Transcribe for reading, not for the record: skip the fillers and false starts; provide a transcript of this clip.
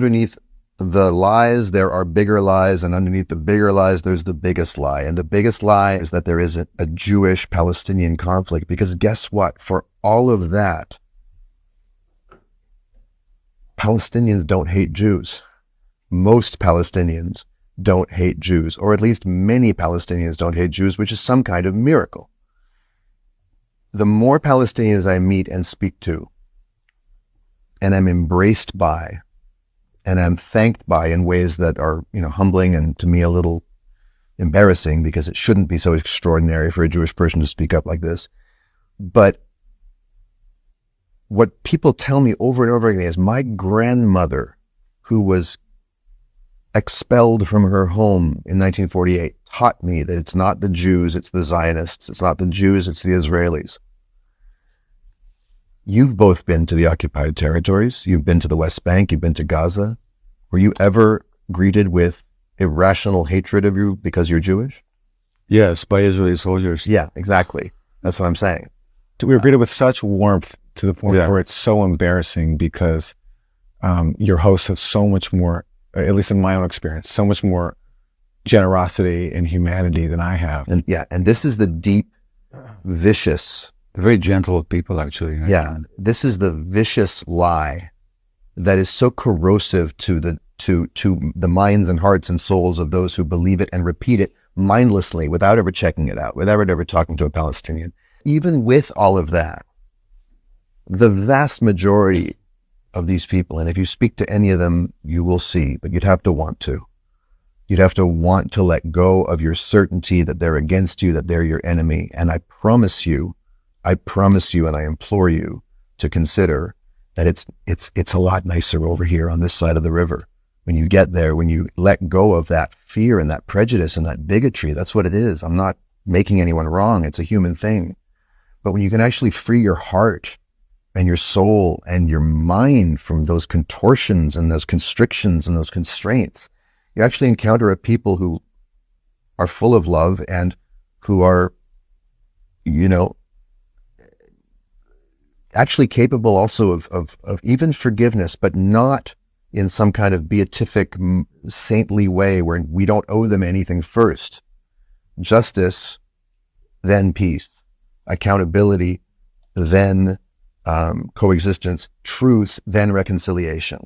Underneath the lies, there are bigger lies, and underneath the bigger lies, there's the biggest lie. And the biggest lie is that there isn't a Jewish-Palestinian conflict, because guess what? For all of that, Palestinians don't hate Jews. Most Palestinians don't hate Jews, or at least many Palestinians don't hate Jews, which is some kind of miracle. The more Palestinians I meet and speak to, and I'm embraced by, and I'm thanked by in ways that are, humbling and to me a little embarrassing, because it shouldn't be so extraordinary for a Jewish person to speak up like this. But what people tell me over and over again is my grandmother, who was expelled from her home in 1948, taught me that it's not the Jews, it's the Zionists. It's not the Jews, it's the Israelis. You've both been to the occupied territories. You've been to the West Bank. You've been to Gaza. Were you ever greeted with irrational hatred of you because you're Jewish? Yes, by Israeli soldiers. Yeah, exactly. That's what I'm saying. We were greeted with such warmth to the point where it's so embarrassing, because your hosts have so much more, at least in my own experience, so much more generosity and humanity than I have. And this is the deep, vicious... They're very gentle people, actually. Yeah, this is the vicious lie that is so corrosive to the minds and hearts and souls of those who believe it and repeat it mindlessly, without ever checking it out, without ever talking to a Palestinian. Even with all of that, the vast majority of these people, and if you speak to any of them, you will see, but you'd have to want to. You'd have to want to let go of your certainty that they're against you, that they're your enemy. And I promise you, and I implore you to consider that it's a lot nicer over here on this side of the river. When you get there, when you let go of that fear and that prejudice and that bigotry, that's what it is. I'm not making anyone wrong. It's a human thing. But when you can actually free your heart and your soul and your mind from those contortions and those constrictions and those constraints, you actually encounter a people who are full of love and who are, actually capable also of even forgiveness, but not in some kind of beatific, saintly way where we don't owe them anything first. Justice, then peace. Accountability, then coexistence. Truth, then reconciliation.